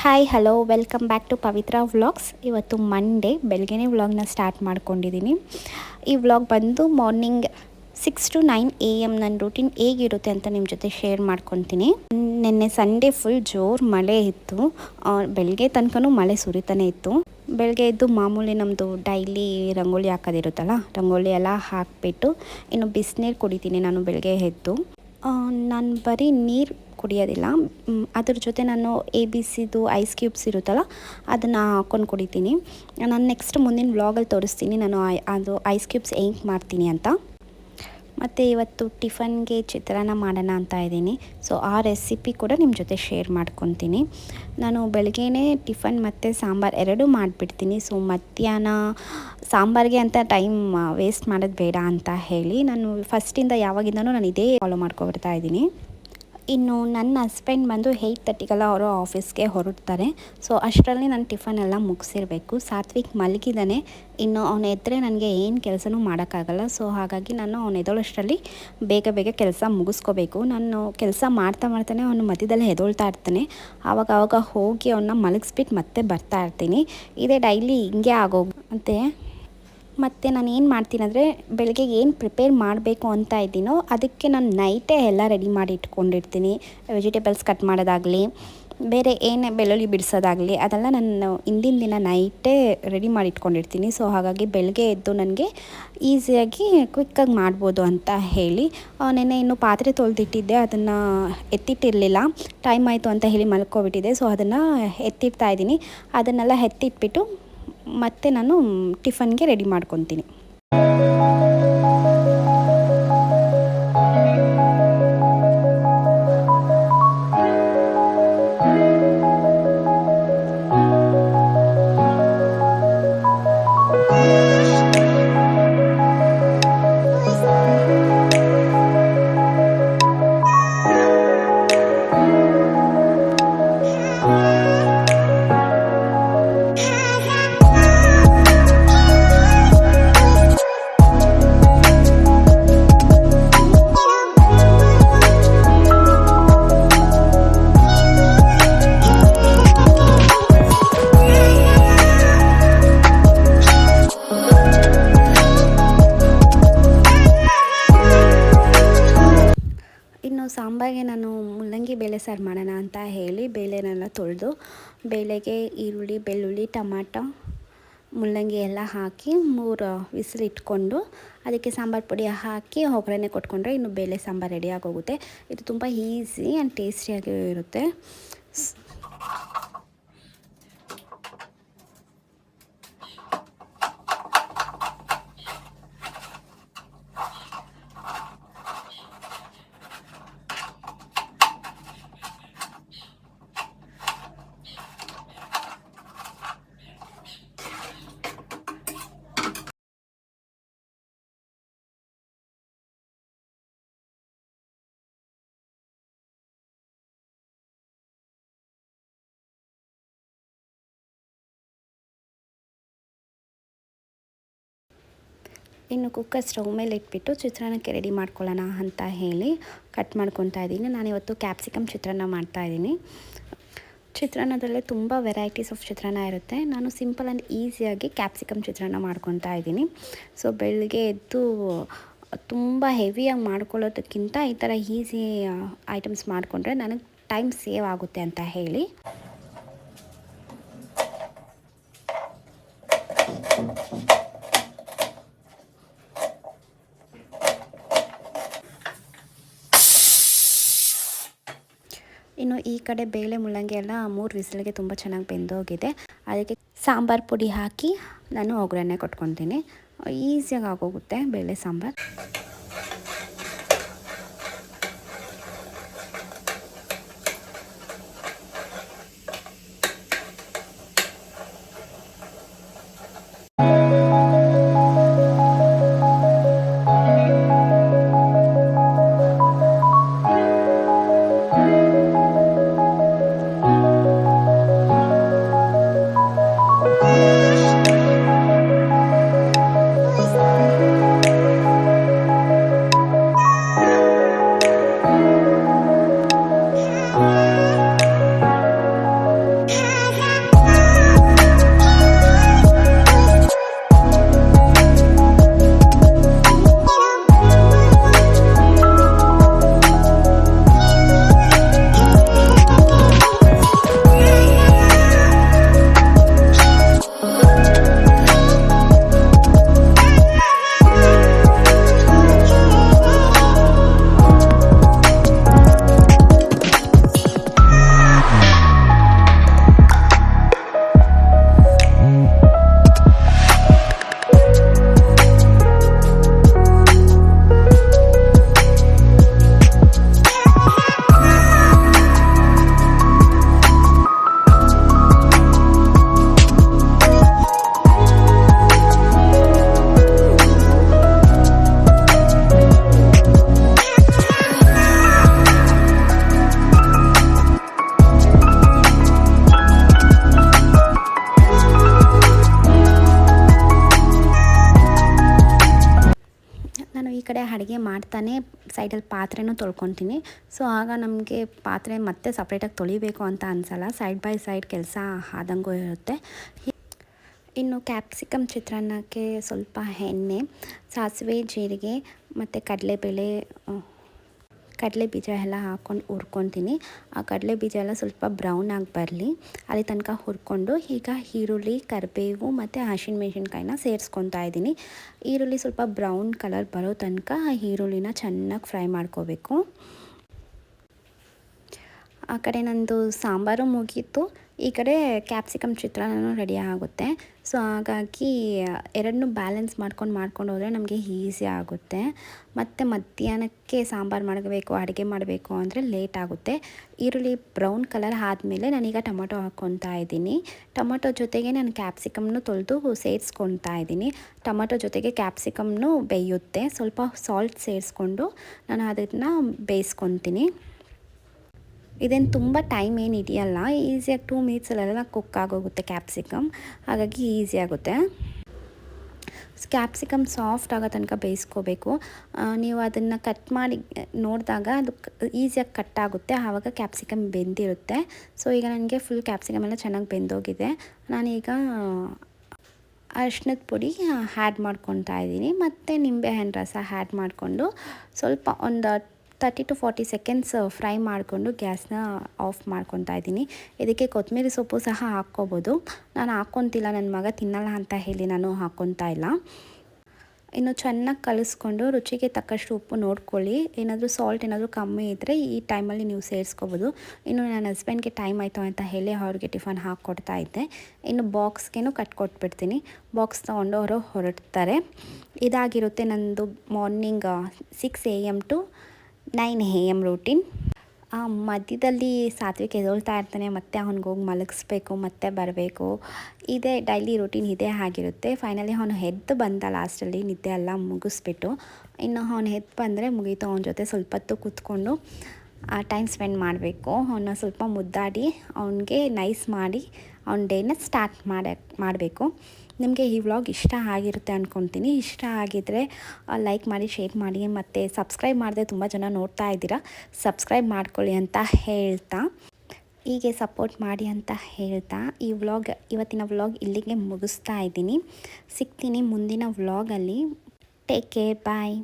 Hi hello welcome back to Pavithra vlogs. ಇವತ್ತು Monday ಬೆಳಗ್ಗೆನೇ ವ್ಲಾಗ್ನ ಸ್ಟಾರ್ಟ್ ಮಾಡ್ಕೊಂಡಿದ್ದೀನಿ. ಈ ವ್ಲಾಗ್ ಬಂದು ಮಾರ್ನಿಂಗ್ 6 to 9 AM ನನ್ನ ರೂಟೀನ್ ಹೇಗಿರುತ್ತೆ ಅಂತ ನಿಮ್ಮ ಜೊತೆ ಶೇರ್ ಮಾಡ್ಕೊತೀನಿ. ನಿನ್ನೆ ಸಂಡೇ ಫುಲ್ ಜೋರು ಮಳೆ ಇತ್ತು. ಬೆಳಗ್ಗೆ ತನಕನೂ ಮಳೆ ಸುರಿತಾನೆ ಇತ್ತು. ಬೆಳಗ್ಗೆ ಎದ್ದು ಮಾಮೂಲಿ ನಮ್ಮದು ಡೈಲಿ ರಂಗೋಲಿ ಹಾಕೋದಿರುತ್ತಲ್ಲ, ರಂಗೋಲಿ ಎಲ್ಲ ಹಾಕಿಬಿಟ್ಟು ಇನ್ನು ಬಿಸಿನೀರು ಕುಡಿತೀನಿ ನಾನು ಬೆಳಗ್ಗೆ ಎದ್ದು. ನಾನು ಬರೀ ನೀರು ಕುಡಿಯೋದಿಲ್ಲ, ಅದ್ರ ಜೊತೆ ನಾನು ABC ಐಸ್ ಕ್ಯೂಬ್ಸ್ ಇರುತ್ತಲ್ಲ ಅದನ್ನು ಹಾಕ್ಕೊಂಡು ಕುಡಿತೀನಿ. ನಾನು ನೆಕ್ಸ್ಟ್ ಮುಂದಿನ ವ್ಲಾಗಲ್ಲಿ ತೋರಿಸ್ತೀನಿ ನಾನು ಅದು ಐಸ್ ಕ್ಯೂಬ್ಸ್ ಹೆಂಗೆ ಮಾಡ್ತೀನಿ ಅಂತ. ಮತ್ತು ಇವತ್ತು ಟಿಫನ್ಗೆ ಚಿತ್ರಾನ್ನ ಮಾಡೋಣ ಅಂತ ಇದ್ದೀನಿ. ಸೊ ಆ ರೆಸಿಪಿ ಕೂಡ ನಿಮ್ಮ ಜೊತೆ ಶೇರ್ ಮಾಡ್ಕೊತೀನಿ. ನಾನು ಬೆಳಗ್ಗೆನೇ ಟಿಫನ್ ಮತ್ತು ಸಾಂಬಾರು ಎರಡೂ ಮಾಡಿಬಿಡ್ತೀನಿ. ಸೊ ಮಧ್ಯಾಹ್ನ ಸಾಂಬಾರಿಗೆ ಅಂತ ಟೈಮ್ ವೇಸ್ಟ್ ಮಾಡೋದು ಬೇಡ ಅಂತ ಹೇಳಿ ನಾನು ಫಸ್ಟಿಂದ ಯಾವಾಗಿಂದನೂ ನಾನು ಇದೇ ಫಾಲೋ ಮಾಡ್ಕೊಬರ್ತಾ ಇದ್ದೀನಿ. ಇನ್ನು ನನ್ನ ಹಸ್ಬೆಂಡ್ ಬಂದು 8:30ಗೆಲ್ಲ ಅವರು ಆಫೀಸ್ಗೆ ಹೊರಡ್ತಾರೆ. ಸೊ ಅಷ್ಟರಲ್ಲಿ ನಾನು ಟಿಫನ್ ಎಲ್ಲ ಮುಗಿಸಿರಬೇಕು. ಸಾತ್ವಿಕ್ ಮಲಗಿದ್ದಾನೆ. ಇನ್ನು ಅವನು ಎದ್ದರೆ ನನಗೆ ಏನು ಕೆಲಸನೂ ಮಾಡೋಕ್ಕಾಗಲ್ಲ. ಸೊ ಹಾಗಾಗಿ ನಾನು ಅವನು ಎದ್ದೋಳಷ್ಟರಲ್ಲಿ ಬೇಗ ಬೇಗ ಕೆಲಸ ಮುಗಿಸ್ಕೋಬೇಕು. ನಾನು ಕೆಲಸ ಮಾಡ್ತಾನೆ ಅವನು ಮಧ್ಯದಲ್ಲೇ ಎದ್ದೊಳ್ತಾ ಇರ್ತಾನೆ. ಆವಾಗ ಹೋಗಿ ಅವನ್ನ ಮಲಗಿಸ್ಬಿಟ್ಟು ಮತ್ತೆ ಬರ್ತಾ ಇರ್ತೀನಿ. ಇದೇ ಡೈಲಿ ಹಿಂಗೆ ಆಗೋಗುತ್ತೆ. ಮತ್ತು ನಾನು ಏನು ಮಾಡ್ತೀನಿ ಅಂದರೆ ಬೆಳಗ್ಗೆ ಏನು ಪ್ರಿಪೇರ್ ಮಾಡಬೇಕು ಅಂತ ಇದ್ದೀನೋ ಅದಕ್ಕೆ ನಾನು ನೈಟೇ ಎಲ್ಲ ರೆಡಿ ಮಾಡಿ ಇಟ್ಕೊಂಡಿರ್ತೀನಿ. ವೆಜಿಟೇಬಲ್ಸ್ ಕಟ್ ಮಾಡೋದಾಗಲಿ, ಬೇರೆ ಏನೇ ಬೆಳ್ಳುಳ್ಳಿ ಬಿಡಿಸೋದಾಗಲಿ ಅದೆಲ್ಲ ನಾನು ಹಿಂದಿನ ದಿನ ನೈಟೇ ರೆಡಿ ಮಾಡಿ ಇಟ್ಕೊಂಡಿರ್ತೀನಿ. ಸೊ ಹಾಗಾಗಿ ಬೆಳಗ್ಗೆ ಎದ್ದು ನನಗೆ ಈಸಿಯಾಗಿ ಕ್ವಿಕ್ಕಾಗಿ ಮಾಡ್ಬೋದು ಅಂತ ಹೇಳಿ ನೆನ್ನೆ ಇನ್ನೂ ಪಾತ್ರೆ ತೊಳೆದಿಟ್ಟಿದ್ದೆ, ಅದನ್ನು ಎತ್ತಿಟ್ಟಿರಲಿಲ್ಲ. ಟೈಮ್ ಆಯಿತು ಅಂತ ಹೇಳಿ ಮಲ್ಕೊಬಿಟ್ಟಿದ್ದೆ. ಸೊ ಅದನ್ನು ಎತ್ತಿಡ್ತಾ ಇದ್ದೀನಿ. ಅದನ್ನೆಲ್ಲ ಎತ್ತಿಟ್ಬಿಟ್ಟು ಮತ್ತು ನಾನು ಟಿಫನ್ಗೆ ರೆಡಿ ಮಾಡ್ಕೊತೀನಿ. ಸಾಂಬಾರಿಗೆ ನಾನು ಮುಲ್ಲಂಗಿ ಬೇಳೆ ಸಾರು ಮಾಡೋಣ ಅಂತ ಹೇಳಿ ಬೇಳೆನೆಲ್ಲ ತೊಳೆದು ಬೇಳೆಗೆ ಈರುಳ್ಳಿ, ಬೆಳ್ಳುಳ್ಳಿ, ಟೊಮಾಟೊ, ಮುಲ್ಲಂಗಿ ಎಲ್ಲ ಹಾಕಿ 3 ವಿಸಿಲ್ ಇಟ್ಕೊಂಡು ಅದಕ್ಕೆ ಸಾಂಬಾರು ಪುಡಿ ಹಾಕಿ ಒಗ್ಗರಣೆ ಕೊಟ್ಕೊಂಡ್ರೆ ಇನ್ನು ಬೇಳೆ ಸಾಂಬಾರು ರೆಡಿಯಾಗಿ ಹೋಗುತ್ತೆ. ಇದು ತುಂಬ ಈಸಿ ಆ್ಯಂಡ್ ಟೇಸ್ಟಿಯಾಗಿ ಇರುತ್ತೆ. ಇನ್ನು ಕುಕ್ಕರ್ ಸ್ಟವ್ ಮೇಲೆ ಇಟ್ಬಿಟ್ಟು ಚಿತ್ರಾನ್ನಕ್ಕೆ ರೆಡಿ ಮಾಡ್ಕೊಳ್ಳೋಣ ಅಂತ ಹೇಳಿ ಕಟ್ ಮಾಡ್ಕೊತಾ ಇದ್ದೀನಿ. ನಾನಿವತ್ತು ಕ್ಯಾಪ್ಸಿಕಮ್ ಚಿತ್ರಾನ್ನ ಮಾಡ್ತಾಯಿದ್ದೀನಿ. ಚಿತ್ರಾನ್ನದಲ್ಲೇ ತುಂಬ ವೆರೈಟೀಸ್ ಆಫ್ ಚಿತ್ರಾನ್ನ ಇರುತ್ತೆ. ನಾನು ಸಿಂಪಲ್ ಆ್ಯಂಡ್ ಈಸಿಯಾಗಿ ಕ್ಯಾಪ್ಸಿಕಮ್ ಚಿತ್ರಾನ್ನ ಮಾಡ್ಕೊತಾ ಇದ್ದೀನಿ. ಸೊ ಬೆಳಗ್ಗೆ ಎದ್ದು ತುಂಬ ಹೆವಿಯಾಗಿ ಮಾಡ್ಕೊಳ್ಳೋದಕ್ಕಿಂತ ಈ ಥರ ಈಸಿ ಐಟಮ್ಸ್ ಮಾಡಿಕೊಂಡ್ರೆ ನನಗೆ ಟೈಮ್ ಸೇವ್ ಆಗುತ್ತೆ ಅಂತ ಹೇಳಿ ಇನ್ನು ಈ ಕಡೆ ಬೇಳೆ ಮುಲ್ಲಂಗಿ ಎಲ್ಲ 3 ವಿಸಿಲ್ಗೆ ತುಂಬ ಚೆನ್ನಾಗಿ ಬೆಂದೋಗಿದೆ. ಅದಕ್ಕೆ ಸಾಂಬಾರು ಪುಡಿ ಹಾಕಿ ನಾನು ಒಗ್ಗರಣೆ ಕೊಟ್ಕೊತೀನಿ. ಈಸಿಯಾಗಿ ಆಗೋಗುತ್ತೆ ಬೇಳೆ ಸಾಂಬಾರು. ಮಾಡ್ತಾನೆ ಸೈಡಲ್ಲಿ ಪಾತ್ರೆನೂ ತೊಳ್ಕೊತೀನಿ. ಸೊ ಆಗ ನಮಗೆ ಪಾತ್ರೆ ಮತ್ತೆ ಸಪ್ರೇಟಾಗಿ ತೊಳಿಬೇಕು ಅಂತ ಅನಿಸಲ್ಲ, ಸೈಡ್ ಬೈ ಸೈಡ್ ಕೆಲಸ ಆದಂಗೂ ಇರುತ್ತೆ. ಇನ್ನು ಕ್ಯಾಪ್ಸಿಕಮ್ ಚಿತ್ರಾನ್ನಕ್ಕೆ ಸ್ವಲ್ಪ ಎಣ್ಣೆ, ಸಾಸಿವೆ, ಜೀರಿಗೆ ಮತ್ತು ಕಡಲೆ ಬೀಜ ಎಲ್ಲ ಹಾಕ್ಕೊಂಡು ಹುರ್ಕೊತೀನಿ. ಆ ಕಡಲೆ ಬೀಜ ಎಲ್ಲ ಸ್ವಲ್ಪ ಬ್ರೌನ್ ಆಗಿ ಬರಲಿ, ಅಲ್ಲಿ ತನಕ ಹುರ್ಕೊಂಡು ಈಗ ಈರುಳ್ಳಿ, ಕರಿಬೇವು ಮತ್ತು ಹಸಿಮೆಣಸಿನ್ಕಾಯಿನ ಸೇರಿಸ್ಕೊತಾ ಇದ್ದೀನಿ. ಈರುಳ್ಳಿ ಸ್ವಲ್ಪ ಬ್ರೌನ್ ಕಲರ್ ಬರೋ ತನಕ ಈರುಳ್ಳಿನ ಚೆನ್ನಾಗಿ ಫ್ರೈ ಮಾಡ್ಕೋಬೇಕು. ಆ ಕಡೆ ನಂದು ಸಾಂಬಾರು ಮುಗೀತು, ಈ ಕಡೆ ಕ್ಯಾಪ್ಸಿಕಮ್ ಚಿತ್ರಾನ್ನನೂ ರೆಡಿ ಆಗುತ್ತೆ. ಸೊ ಹಾಗಾಗಿ ಎರಡನ್ನೂ ಬ್ಯಾಲೆನ್ಸ್ ಮಾಡ್ಕೊಂಡು ಹೋದರೆ ನಮಗೆ ಈಸಿ ಆಗುತ್ತೆ. ಮತ್ತು ಮಧ್ಯಾಹ್ನಕ್ಕೆ ಸಾಂಬಾರು ಮಾಡಬೇಕು, ಅಡುಗೆ ಮಾಡಬೇಕು ಅಂದರೆ ಲೇಟ್ ಆಗುತ್ತೆ. ಈರುಳ್ಳಿ ಬ್ರೌನ್ ಕಲರ್ ಆದಮೇಲೆ ನಾನೀಗ ಟೊಮೊಟೊ ಹಾಕ್ಕೊತಾ ಇದ್ದೀನಿ. ಟೊಮೊಟೊ ಜೊತೆಗೆ ನಾನು ಕ್ಯಾಪ್ಸಿಕಮ್ನು ತೊಳೆದು ಸೇರಿಸ್ಕೊತಾ ಇದ್ದೀನಿ. ಟೊಮೊಟೊ ಜೊತೆಗೆ ಕ್ಯಾಪ್ಸಿಕಮ್ನು ಬೇಯುತ್ತೆ. ಸ್ವಲ್ಪ ಸಾಲ್ಟ್ ಸೇರಿಸ್ಕೊಂಡು ನಾನು ಅದನ್ನು ಬೇಯಿಸ್ಕೊತೀನಿ. ಇದೇನು ತುಂಬ ಟೈಮ್ ಏನು ಹಿಡಿಯಲ್ಲ, ಈಸಿಯಾಗಿ 2 ಮಿನಿಟ್ಸಲ್ಲೆಲ್ಲ ಕುಕ್ ಆಗೋಗುತ್ತೆ ಕ್ಯಾಪ್ಸಿಕಮ್, ಹಾಗಾಗಿ ಈಸಿ ಆಗುತ್ತೆ. ಕ್ಯಾಪ್ಸಿಕಮ್ ಸಾಫ್ಟ್ ಆಗೋ ತನಕ ಬೇಯಿಸ್ಕೋಬೇಕು. ನೀವು ಅದನ್ನು ಕಟ್ ಮಾಡಿ ನೋಡಿದಾಗ ಅದು ಈಸಿಯಾಗಿ ಕಟ್ ಆಗುತ್ತೆ, ಆವಾಗ ಕ್ಯಾಪ್ಸಿಕಮ್ ಬೆಂದಿರುತ್ತೆ. ಸೊ ಈಗ ನನಗೆ ಫುಲ್ ಕ್ಯಾಪ್ಸಿಕಮ್ ಎಲ್ಲ ಚೆನ್ನಾಗಿ ಬೆಂದೋಗಿದೆ. ನಾನೀಗ ಅರಿಶಿಣದ ಪುಡಿ ಆ್ಯಡ್ ಮಾಡ್ಕೊತಾ ಇದ್ದೀನಿ, ಮತ್ತು ನಿಂಬೆಹಣ್ಣು ರಸ ಆ್ಯಡ್ ಮಾಡಿಕೊಂಡು ಸ್ವಲ್ಪ ಒಂದು 30 to 40 ಸೆಕೆಂಡ್ಸ್ ಫ್ರೈ ಮಾಡಿಕೊಂಡು ಗ್ಯಾಸ್ನ ಆಫ್ ಮಾಡ್ಕೊತಾ ಇದ್ದೀನಿ. ಇದಕ್ಕೆ ಕೊತ್ತಂಬರಿ ಸೊಪ್ಪು ಸಹ ಹಾಕ್ಕೋಬೋದು. ನಾನು ಹಾಕ್ಕೊತಿಲ್ಲ, ನನ್ನ ಮಗ ತಿನ್ನಲ್ಲ ಅಂತ ಹೇಳಿ ನಾನು ಹಾಕ್ಕೊತಾ ಇಲ್ಲ. ಇನ್ನು ಚೆನ್ನಾಗಿ ಕಲಿಸ್ಕೊಂಡು ರುಚಿಗೆ ತಕ್ಕಷ್ಟು ಉಪ್ಪು ನೋಡ್ಕೊಳ್ಳಿ. ಏನಾದರೂ ಸಾಲ್ಟ್ ಏನಾದರೂ ಕಮ್ಮಿ ಇದ್ದರೆ ಈ ಟೈಮಲ್ಲಿ ನೀವು ಸೇರಿಸ್ಕೋಬೋದು. ಇನ್ನು ನನ್ನ ಹಸ್ಬೆಂಡ್ಗೆ ಟೈಮ್ ಆಯಿತು ಅಂತ ಹೇಳಿ ಅವ್ರಿಗೆ ಟಿಫನ್ ಹಾಕ್ಕೊಡ್ತಾ ಇದ್ದೆ. ಇನ್ನು ಬಾಕ್ಸ್ಗೇನು ಕಟ್ಕೊಟ್ಬಿಡ್ತೀನಿ, ಬಾಕ್ಸ್ ತೊಗೊಂಡು ಅವರು ಹೊರಡ್ತಾರೆ. ಇದಾಗಿರುತ್ತೆ ನನ್ನದು morning 6 AM to 9 AM routine. ಮಧ್ಯದಲ್ಲಿ ಸಾತ್ವಿಕ್ ಎದೊಳ್ತಾ ಇರ್ತಾನೆ, ಮತ್ತೆ ಅವ್ನಿಗೆ ಹೋಗಿ ಮಲಗಿಸ್ಬೇಕು, ಮತ್ತೆ ಬರಬೇಕು. ಇದೇ ಡೈಲಿ ರೂಟೀನ್ ಇದೇ ಆಗಿರುತ್ತೆ. ಫೈನಲಿ ಅವನು ಎದ್ದು ಬಂದ ಲಾಸ್ಟಲ್ಲಿ ನಿದ್ದೆ ಎಲ್ಲ ಮುಗಿಸ್ಬಿಟ್ಟು. ಇನ್ನು ಅವನು ಎದ್ದು ಬಂದರೆ ಮುಗೀತು, ಅವನ ಜೊತೆ ಸ್ವಲ್ಪ ಹೊತ್ತು ಕೂತ್ಕೊಂಡು ಟೈಮ್ ಸ್ಪೆಂಡ್ ಮಾಡಬೇಕು. ಅವನ್ನ ಸ್ವಲ್ಪ ಮುದ್ದಾಡಿ ಅವನಿಗೆ ನೈಸ್ ಮಾಡಿ ಅವ್ನ ಡೇನ ಸ್ಟಾರ್ಟ್ ಮಾಡಬೇಕು. ನಿಮಗೆ ಈ ವ್ಲಾಗ್ ಇಷ್ಟ ಆಗಿರುತ್ತೆ ಅಂದ್ಕೊತೀನಿ. ಇಷ್ಟ ಆಗಿದ್ದರೆ ಲೈಕ್ ಮಾಡಿ, ಶೇರ್ ಮಾಡಿ, ಮತ್ತು ಸಬ್ಸ್ಕ್ರೈಬ್ ಮಾಡದೆ ತುಂಬ ಜನ ನೋಡ್ತಾ ಇದ್ದೀರಾ, ಸಬ್ಸ್ಕ್ರೈಬ್ ಮಾಡ್ಕೊಳ್ಳಿ ಅಂತ ಹೇಳ್ತಾ, ಹೀಗೆ ಸಪೋರ್ಟ್ ಮಾಡಿ ಅಂತ ಹೇಳ್ತಾ ಇವತ್ತಿನ ವ್ಲಾಗ್ ಇಲ್ಲಿಗೆ ಮುಗಿಸ್ತಾ ಇದ್ದೀನಿ. ಸಿಗ್ತೀನಿ ಮುಂದಿನ ವ್ಲಾಗಲ್ಲಿ. ಟೇಕ್ ಕೇರ್, ಬಾಯ್.